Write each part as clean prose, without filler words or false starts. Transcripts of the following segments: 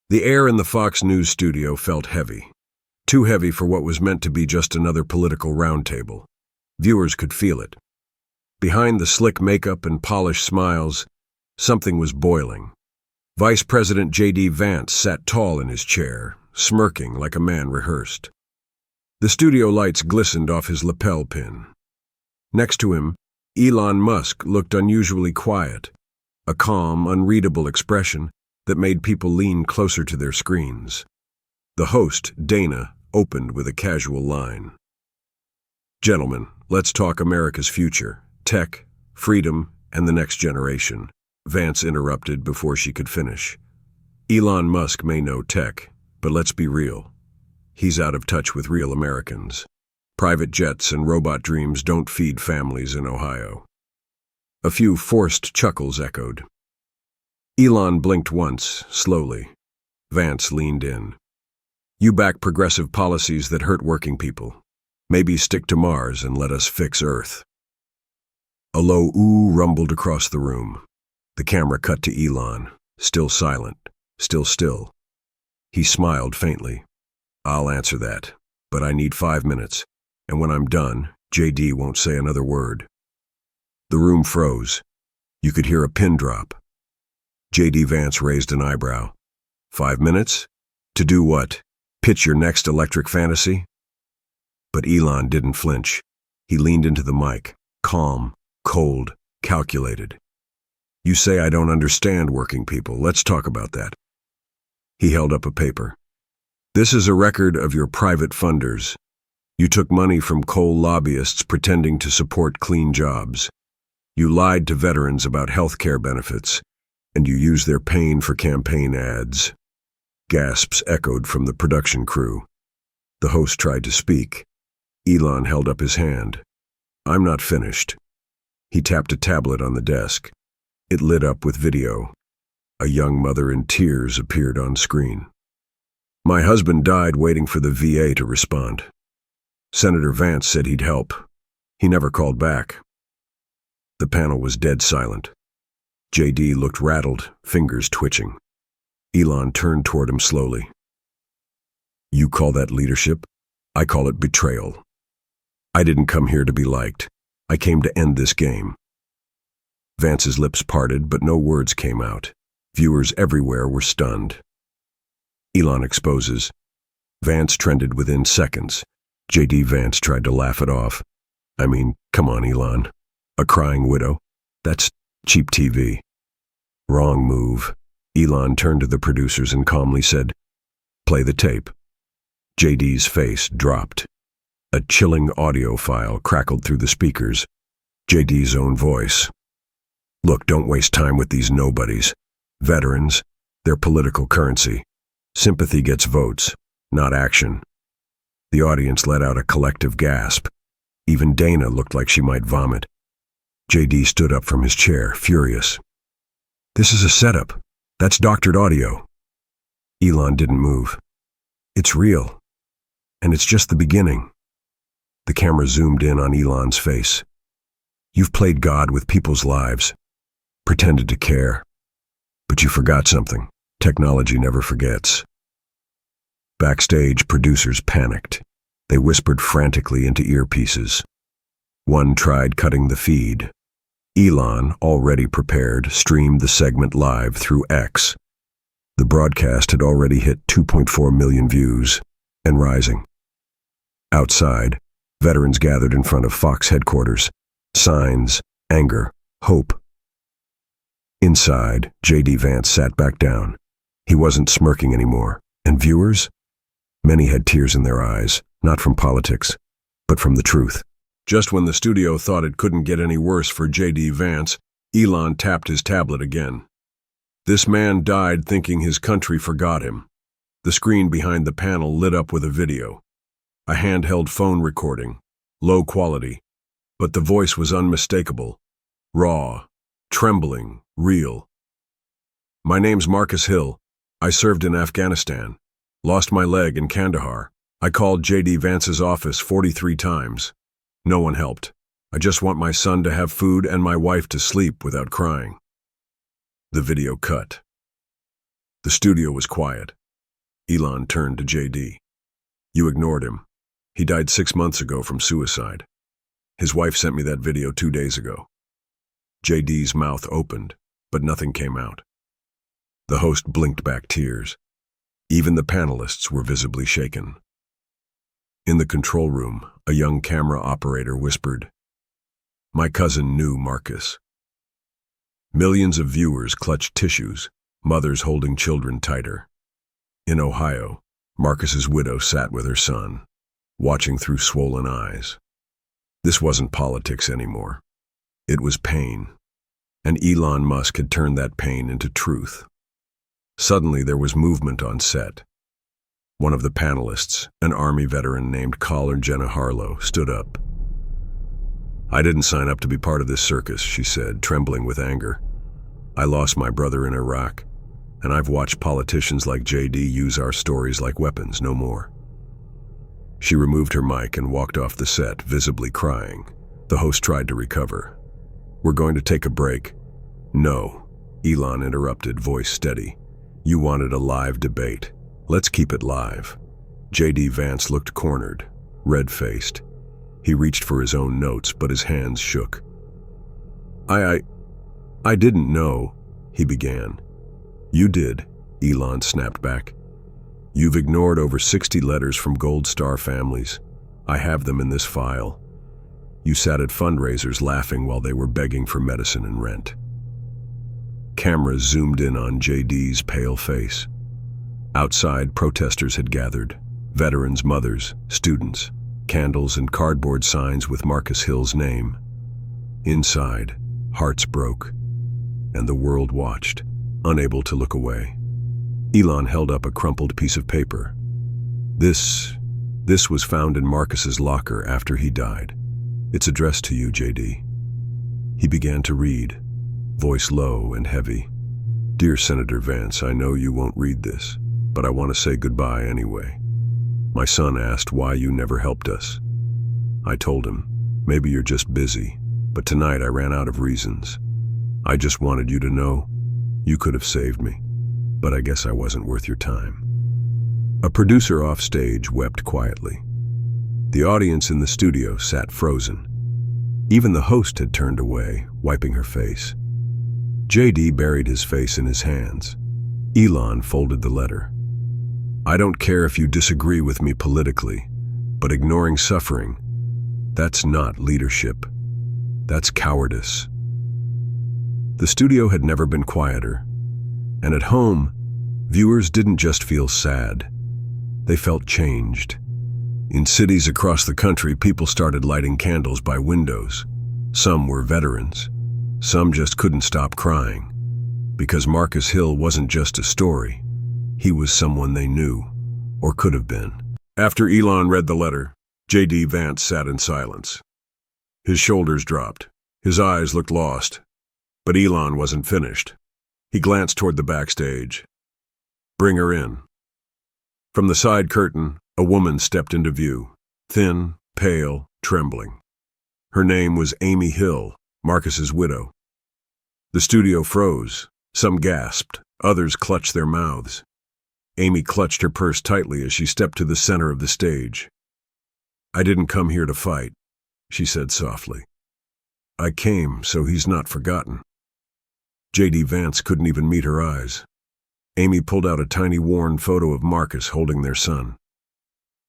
The air in the Fox News studio felt heavy. Too heavy for what was meant to be just another political roundtable. Viewers could feel it. Behind the slick makeup and polished smiles, something was boiling. Vice President J.D. Vance sat tall in his chair, smirking like a man rehearsed. The studio lights glistened off his lapel pin. Next to him, Elon Musk looked unusually quiet, a calm, unreadable expression that made people lean closer to their screens. The host, Dana, opened with a casual line. "Gentlemen, let's talk America's future, tech, freedom, and the next generation," Vance interrupted before she could finish. Elon Musk may know tech, but let's be real. He's out of touch with real Americans. Private jets and robot dreams don't feed families in Ohio. A few forced chuckles echoed. Elon blinked once, slowly. Vance leaned in. "You back progressive policies that hurt working people. Maybe stick to Mars and let us fix Earth." A low ooh rumbled across the room. The camera cut to Elon, still silent, still. He smiled faintly. "I'll answer that, but I need 5 minutes, and when I'm done, JD won't say another word." The room froze. You could hear a pin drop. JD Vance raised an eyebrow. 5 minutes? To do what? Pitch your next electric fantasy? But Elon didn't flinch. He leaned into the mic, calm, cold, calculated. "You say I don't understand working people. Let's talk about that." He held up a paper. "This is a record of your private funders. You took money from coal lobbyists pretending to support clean jobs. You lied to veterans about health care benefits, and you used their pain for campaign ads." Gasps echoed from the production crew. The host tried to speak. Elon held up his hand. "I'm not finished." He tapped a tablet on the desk. It lit up with video. A young mother in tears appeared on screen. "My husband died waiting for the VA to respond. Senator Vance said he'd help. He never called back." The panel was dead silent. JD looked rattled, fingers twitching. Elon turned toward him slowly. "You call that leadership? I call it betrayal. I didn't come here to be liked. I came to end this game." Vance's lips parted, but no words came out. Viewers everywhere were stunned. Elon exposes. Vance trended within seconds. JD Vance tried to laugh it off. "I mean, come on, Elon. A crying widow? That's cheap TV." "Wrong move." Elon turned to the producers and calmly said, "Play the tape." JD's face dropped. A chilling audio file crackled through the speakers. JD's own voice. "Look, don't waste time with these nobodies. Veterans, they're political currency. Sympathy gets votes, not action." The audience let out a collective gasp. Even Dana looked like she might vomit. JD stood up from his chair, furious. "This is a setup. That's doctored audio." Elon didn't move. "It's real. And it's just the beginning." The camera zoomed in on Elon's face. "You've played God with people's lives, pretended to care. But you forgot something. Technology never forgets." Backstage, producers panicked. They whispered frantically into earpieces. One tried cutting the feed. Elon, already prepared, streamed the segment live through X. The broadcast had already hit 2.4 million views, and rising. Outside, veterans gathered in front of Fox headquarters. Signs, anger, hope. Inside, J.D. Vance sat back down. He wasn't smirking anymore. And viewers? Many had tears in their eyes, not from politics, but from the truth. Just when the studio thought it couldn't get any worse for J.D. Vance, Elon tapped his tablet again. This man died thinking his country forgot him. The screen behind the panel lit up with a video. A handheld phone recording, low quality, but the voice was unmistakable, raw, trembling, real. "My name's Marcus Hill. I served in Afghanistan. Lost my leg in Kandahar. I called J.D. Vance's office 43 times. No one helped. I just want my son to have food and my wife to sleep without crying." The video cut. The studio was quiet. Elon turned to JD. You ignored him. He died 6 months ago from suicide. His wife sent me that video 2 days ago. JD's mouth opened, but nothing came out. The host blinked back tears. Even the panelists were visibly shaken. In the control room, a young camera operator whispered, "My cousin knew Marcus." Millions of viewers clutched tissues, mothers holding children tighter. In Ohio, Marcus's widow sat with her son, watching through swollen eyes. This wasn't politics anymore. It was pain. And Elon Musk had turned that pain into truth. Suddenly there was movement on set. One of the panelists, an Army veteran named Caller Jenna Harlow, stood up. "I didn't sign up to be part of this circus," she said, trembling with anger. "I lost my brother in Iraq, and I've watched politicians like JD use our stories like weapons, no more." She removed her mic and walked off the set, visibly crying. The host tried to recover. "We're going to take a break." "No," Elon interrupted, voice steady. "You wanted a live debate. Let's keep it live." JD Vance looked cornered, red-faced. He reached for his own notes, but his hands shook. I didn't know," he began. "You did," Elon snapped back. "You've ignored over 60 letters from Gold Star families. I have them in this file. You sat at fundraisers laughing while they were begging for medicine and rent." Cameras zoomed in on JD's pale face. Outside, protesters had gathered. Veterans, mothers, students, candles and cardboard signs with Marcus Hill's name. Inside, hearts broke, and the world watched, unable to look away. Elon held up a crumpled piece of paper. This was found in Marcus's locker after he died. It's addressed to you, JD." He began to read, voice low and heavy. "Dear Senator Vance, I know you won't read this, but I want to say goodbye anyway. My son asked why you never helped us. I told him, maybe you're just busy, but tonight I ran out of reasons. I just wanted you to know you could have saved me, but I guess I wasn't worth your time." A producer off stage wept quietly. The audience in the studio sat frozen. Even the host had turned away, wiping her face. JD buried his face in his hands. Elon folded the letter. "I don't care if you disagree with me politically, but ignoring suffering, that's not leadership. That's cowardice." The studio had never been quieter, and at home, viewers didn't just feel sad. They felt changed. In cities across the country, people started lighting candles by windows. Some were veterans. Some just couldn't stop crying. Because Marcus Hill wasn't just a story. He was someone they knew, or could have been. After Elon read the letter, JD Vance sat in silence. His shoulders dropped. His eyes looked lost. But Elon wasn't finished. He glanced toward the backstage. "Bring her in." From the side curtain, a woman stepped into view, thin, pale, trembling. Her name was Amy Hill, Marcus's widow. The studio froze. Some gasped, others clutched their mouths. Amy clutched her purse tightly as she stepped to the center of the stage. "I didn't come here to fight," she said softly. "I came so he's not forgotten." JD Vance couldn't even meet her eyes. Amy pulled out a tiny worn photo of Marcus holding their son.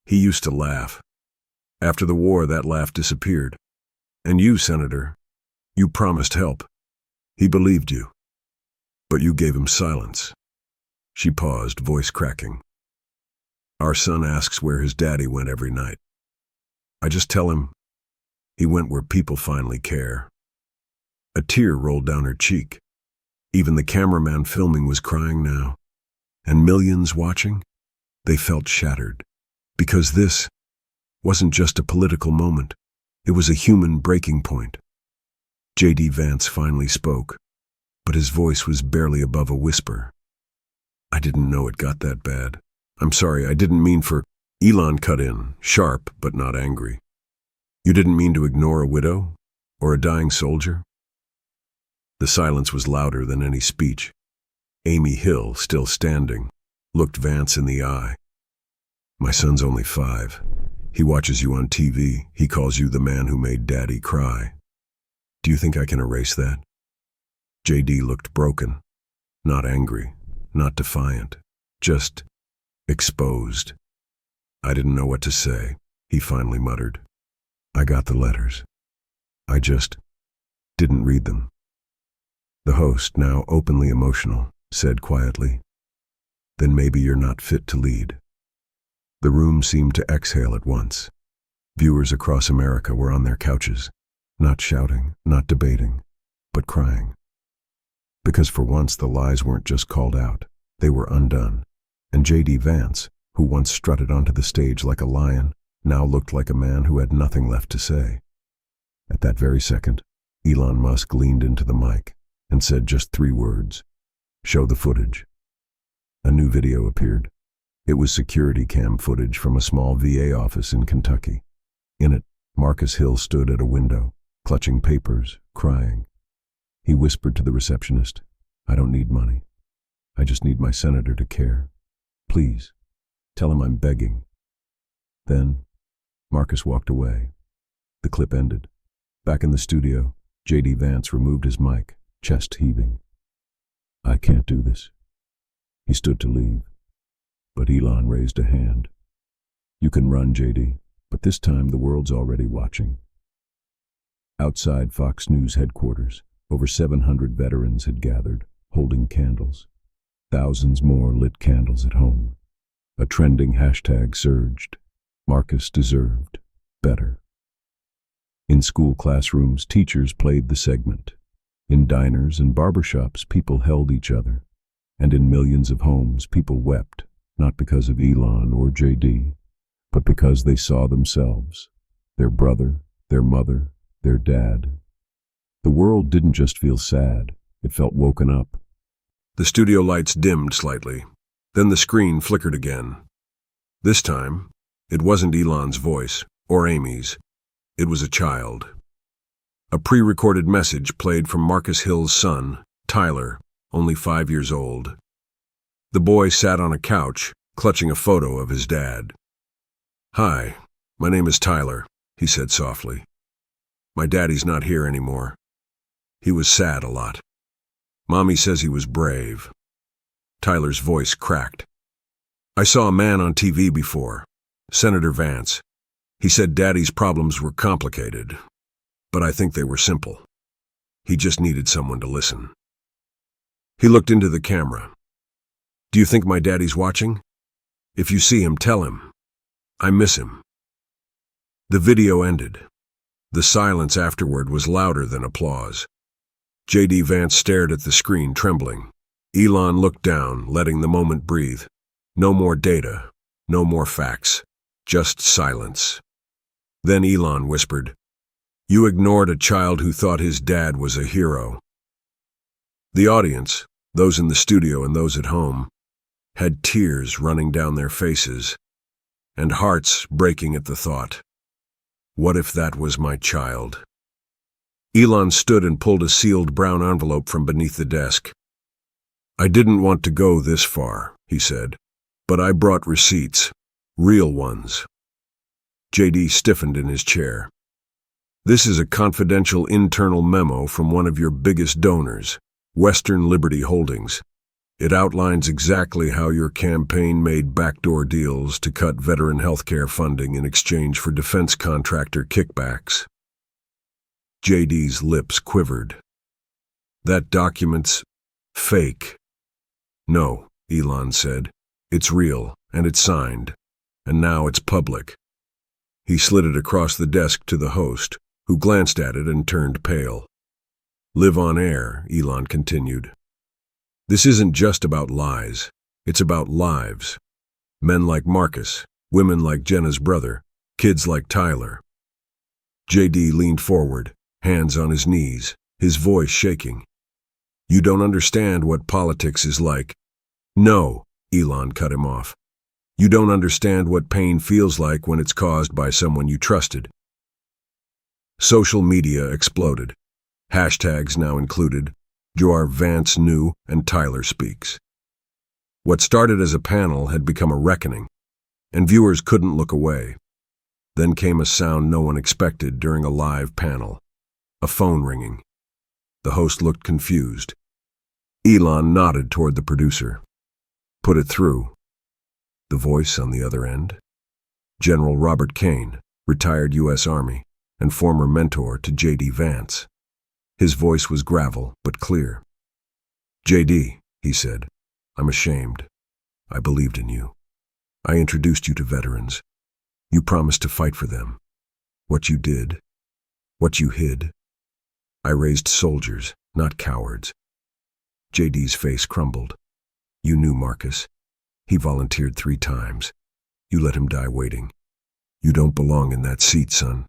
"He used to laugh. After the war, that laugh disappeared. And you, Senator, you promised help. He believed you. But you gave him silence." She paused, voice cracking. "Our son asks where his daddy went every night. I just tell him he went where people finally care." A tear rolled down her cheek. Even the cameraman filming was crying now. And millions watching, they felt shattered. Because this wasn't just a political moment. It was a human breaking point. JD Vance finally spoke, but his voice was barely above a whisper. "I didn't know it got that bad. I'm sorry, I didn't mean for—" Elon cut in, sharp but not angry. "You didn't mean to ignore a widow? Or a dying soldier?" The silence was louder than any speech. Amy Hill, still standing, looked Vance in the eye. My son's only 5. He watches you on TV. He calls you the man who made Daddy cry. Do you think I can erase that? JD looked broken, not angry, not defiant, just exposed. I didn't know what to say, he finally muttered. I got the letters. I just didn't read them. The host, now openly emotional, said quietly, "Then maybe you're not fit to lead." The room seemed to exhale at once. Viewers across America were on their couches, not shouting, not debating, but crying. Because for once the lies weren't just called out, they were undone. And J.D. Vance, who once strutted onto the stage like a lion, now looked like a man who had nothing left to say. At that very second, Elon Musk leaned into the mic and said just 3 words: "Show the footage." A new video appeared. It was security cam footage from a small VA office in Kentucky. In it, Marcus Hill stood at a window, clutching papers, crying. He whispered to the receptionist, "I don't need money. I just need my senator to care. Please, tell him I'm begging." Then, Marcus walked away. The clip ended. Back in the studio, J.D. Vance removed his mic, chest heaving. "I can't do this." He stood to leave, but Elon raised a hand. "You can run, J.D., but this time the world's already watching." Outside Fox News headquarters, over 700 veterans had gathered, holding candles. Thousands more lit candles at home. A trending hashtag surged. Marcus deserved better. In school classrooms, teachers played the segment. In diners and barbershops, people held each other. And in millions of homes, people wept, not because of Elon or JD, but because they saw themselves, their brother, their mother, their dad. The world didn't just feel sad, it felt woken up. The studio lights dimmed slightly. Then the screen flickered again. This time, it wasn't Elon's voice, or Amy's. It was a child. A pre-recorded message played from Marcus Hill's son, Tyler, only 5 years old. The boy sat on a couch, clutching a photo of his dad. "Hi, my name is Tyler," he said softly. "My daddy's not here anymore. He was sad a lot. Mommy says he was brave." Tyler's voice cracked. "I saw a man on TV before, Senator Vance. He said Daddy's problems were complicated, but I think they were simple. He just needed someone to listen." He looked into the camera. "Do you think my daddy's watching? If you see him, tell him. I miss him." The video ended. The silence afterward was louder than applause. J.D. Vance stared at the screen, trembling. Elon looked down, letting the moment breathe. No more data, no more facts, just silence. Then Elon whispered, "You ignored a child who thought his dad was a hero." The audience, those in the studio and those at home, had tears running down their faces, and hearts breaking at the thought. What if that was my child? Elon stood and pulled a sealed brown envelope from beneath the desk. "I didn't want to go this far," he said, "but I brought receipts, real ones." JD stiffened in his chair. "This is a confidential internal memo from one of your biggest donors, Western Liberty Holdings. It outlines exactly how your campaign made backdoor deals to cut veteran health care funding in exchange for defense contractor kickbacks." JD's lips quivered. "That document's fake." "No," Elon said. "It's real, and it's signed, and now it's public." He slid it across the desk to the host, who glanced at it and turned pale. "Live on air," Elon continued. "This isn't just about lies. It's about lives. Men like Marcus, women like Jenna's brother, kids like Tyler." JD leaned forward, hands on his knees, his voice shaking. "You don't understand what politics is like." "No," Elon cut him off. "You don't understand what pain feels like when it's caused by someone you trusted." Social media exploded. Hashtags now included, Vance knew, and Tyler speaks. What started as a panel had become a reckoning, and viewers couldn't look away. Then came a sound no one expected during a live panel. A phone ringing. The host looked confused. Elon nodded toward the producer. Put it through. The voice on the other end? General Robert Kane, retired U.S. Army, and former mentor to J.D. Vance. His voice was gravel, but clear. J.D., he said, I'm ashamed. I believed in you. I introduced you to veterans. You promised to fight for them. What you did, what you hid. I raised soldiers, not cowards. J.D.'s face crumbled. You knew Marcus. He volunteered 3 times. You let him die waiting. You don't belong in that seat, son.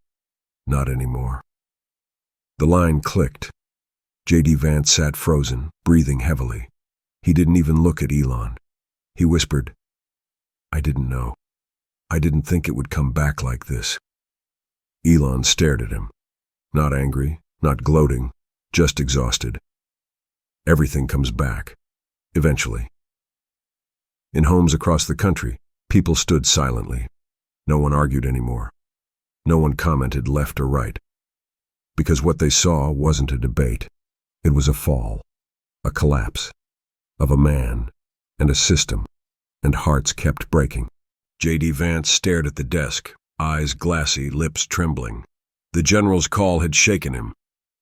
Not anymore. The line clicked. J.D. Vance sat frozen, breathing heavily. He didn't even look at Elon. He whispered, I didn't know. I didn't think it would come back like this. Elon stared at him. Not angry, not gloating, just exhausted. Everything comes back. Eventually. In homes across the country, people stood silently. No one argued anymore. No one commented left or right. Because what they saw wasn't a debate. It was a fall, a collapse, of a man and a system, and hearts kept breaking. J.D. Vance stared at the desk, eyes glassy, lips trembling. The general's call had shaken him,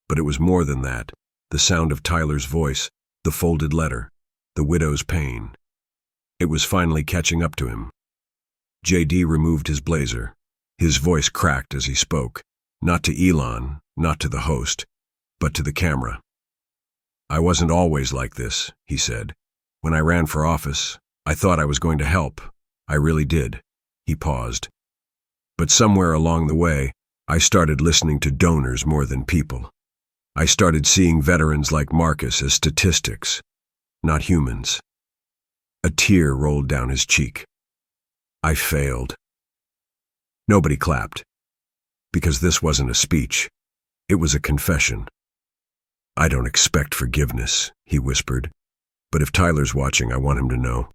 but it was more than that. The sound of Tyler's voice, the folded letter, the widow's pain. It was finally catching up to him. J.D. removed his blazer. His voice cracked as he spoke, not to Elon, not to the host, but to the camera. I wasn't always like this, he said. When I ran for office, I thought I was going to help. I really did. He paused. But somewhere along the way, I started listening to donors more than people. I started seeing veterans like Marcus as statistics, not humans. A tear rolled down his cheek. I failed. Nobody clapped, because this wasn't a speech. It was a confession. I don't expect forgiveness, he whispered. But if Tyler's watching, I want him to know.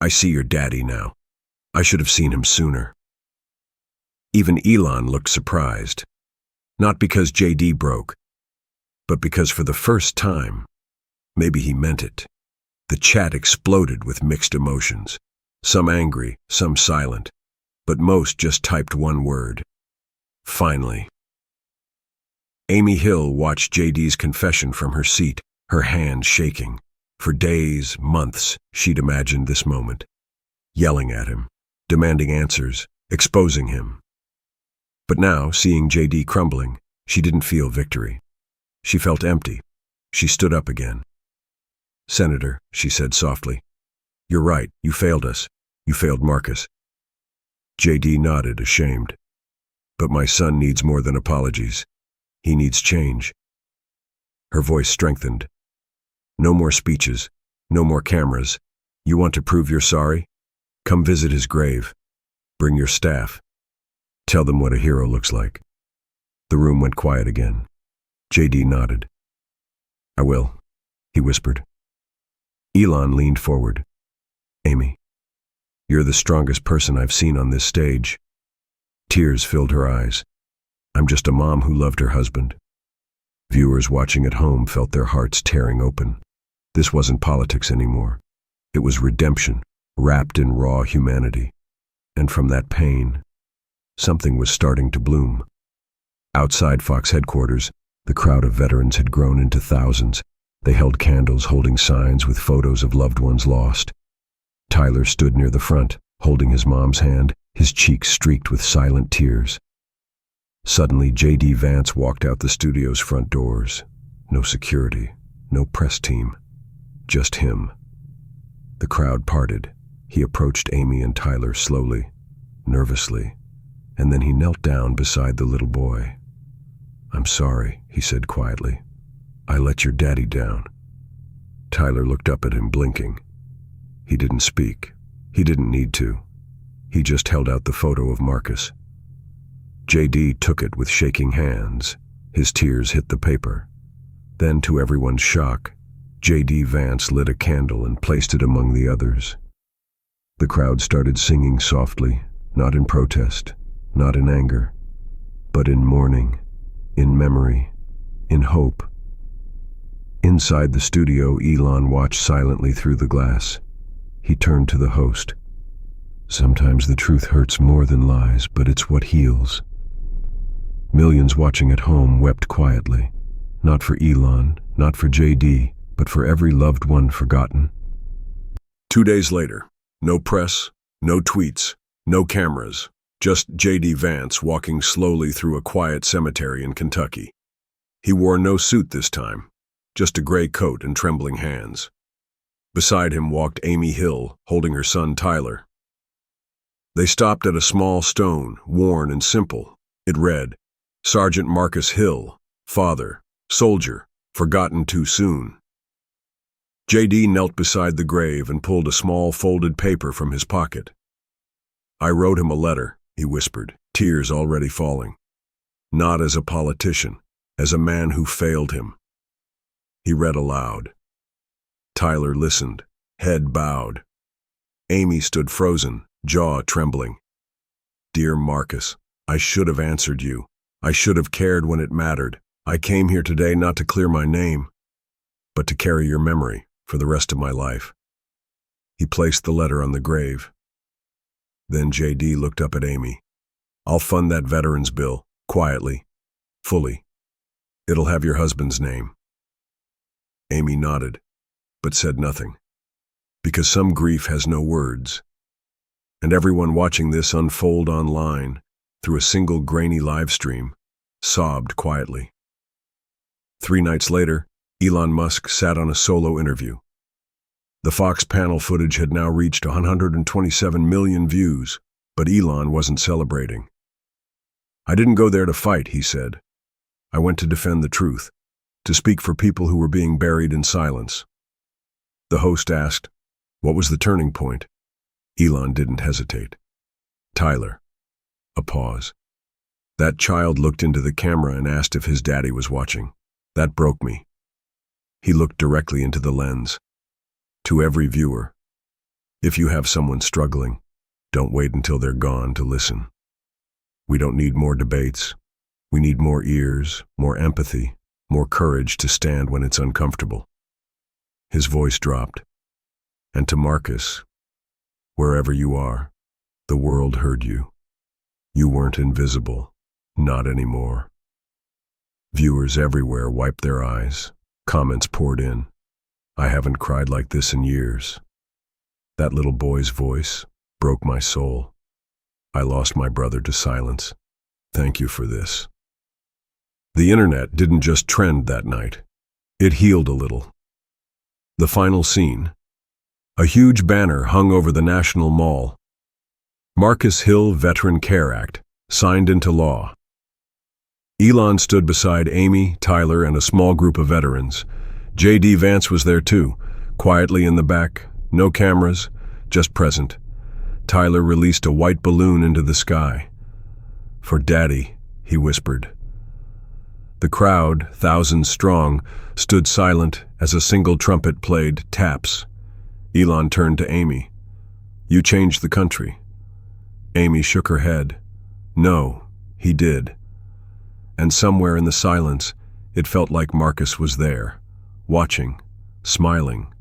I see your daddy now. I should have seen him sooner. Even Elon looked surprised. Not because J.D. broke, but because for the first time, maybe he meant it. The chat exploded with mixed emotions. Some angry, some silent, but most just typed one word. Finally. Amy Hill watched J.D.'s confession from her seat, her hands shaking. For days, months, she'd imagined this moment. Yelling at him, demanding answers, exposing him. But now, seeing J.D. crumbling, she didn't feel victory. She felt empty. She stood up again. Senator, she said softly, you're right, you failed us. You failed Marcus. J.D. nodded, ashamed. But my son needs more than apologies. He needs change. Her voice strengthened. No more speeches, no more cameras. You want to prove you're sorry? Come visit his grave. Bring your staff. Tell them what a hero looks like. The room went quiet again. J.D. nodded. I will, he whispered. Elon leaned forward. Amy, you're the strongest person I've seen on this stage. Tears filled her eyes. I'm just a mom who loved her husband. Viewers watching at home felt their hearts tearing open. This wasn't politics anymore. It was redemption, wrapped in raw humanity. And from that pain, something was starting to bloom. Outside Fox headquarters, the crowd of veterans had grown into thousands. They held candles, holding signs with photos of loved ones lost. Tyler stood near the front, holding his mom's hand, his cheeks streaked with silent tears. Suddenly, J.D. Vance walked out the studio's front doors. No security, no press team, just him. The crowd parted. He approached Amy and Tyler slowly, nervously, and then he knelt down beside the little boy. I'm sorry, he said quietly. I let your daddy down. Tyler looked up at him, blinking. He didn't speak. He didn't need to. He just held out the photo of Marcus. J.D. took it with shaking hands. His tears hit the paper. Then, to everyone's shock, J.D. Vance lit a candle and placed it among the others. The crowd started singing softly, not in protest, not in anger, but in mourning, in memory, in hope. Inside the studio, Elon watched silently through the glass. He turned to the host. Sometimes the truth hurts more than lies, but it's what heals. Millions watching at home wept quietly, not for Elon, not for JD, but for every loved one forgotten. 2 days later, no press, no tweets, no cameras, just JD Vance walking slowly through a quiet cemetery in Kentucky. He wore no suit this time, just a gray coat and trembling hands. Beside him walked Amy Hill, holding her son Tyler. They stopped at a small stone, worn and simple. It read, Sergeant Marcus Hill, father, soldier, forgotten too soon. JD knelt beside the grave and pulled a small folded paper from his pocket. I wrote him a letter, he whispered, tears already falling. Not as a politician, as a man who failed him. He read aloud. Tyler listened, head bowed. Amy stood frozen, jaw trembling. Dear Marcus, I should have answered you. I should have cared when it mattered. I came here today not to clear my name, but to carry your memory for the rest of my life. He placed the letter on the grave. Then JD looked up at Amy. I'll fund that veterans bill, quietly, fully. It'll have your husband's name. Amy nodded, but said nothing, because some grief has no words. And everyone watching this unfold online, through a single grainy live stream, sobbed quietly. 3 nights later, Elon Musk sat on a solo interview. The Fox panel footage had now reached 127 million views, but Elon wasn't celebrating. I didn't go there to fight, he said. I went to defend the truth, to speak for people who were being buried in silence. The host asked, what was the turning point? Elon didn't hesitate. Tyler. A pause. That child looked into the camera and asked if his daddy was watching. That broke me. He looked directly into the lens. To every viewer, if you have someone struggling, don't wait until they're gone to listen. We don't need more debates. We need more ears, more empathy, more courage to stand when it's uncomfortable. His voice dropped. And to Marcus, wherever you are, the world heard you. You weren't invisible, not anymore. Viewers everywhere wiped their eyes. Comments poured in. I haven't cried like this in years. That little boy's voice broke my soul. I lost my brother to silence. Thank you for this. The internet didn't just trend that night. It healed a little. The final scene. A huge banner hung over the National Mall. Marcus Hill Veteran Care Act, signed into law. Elon stood beside Amy, Tyler, and a small group of veterans. J.D. Vance was there too, quietly in the back, no cameras, just present. Tyler released a white balloon into the sky. For Daddy, he whispered. The crowd, thousands strong, stood silent as a single trumpet played taps. Elon turned to Amy. You changed the country. Amy shook her head. No, he did. And somewhere in the silence, it felt like Marcus was there, watching, smiling.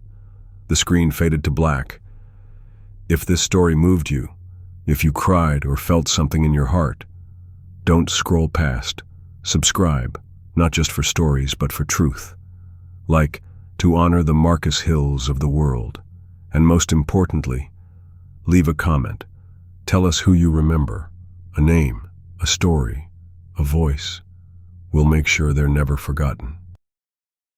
The screen faded to black. If this story moved you, if you cried or felt something in your heart, don't scroll past. Subscribe, not just for stories, but for truth. Like, to honor the Marcus Hills of the world. And most importantly, leave a comment. Tell us who you remember. A name, a story, a voice. We'll make sure they're never forgotten.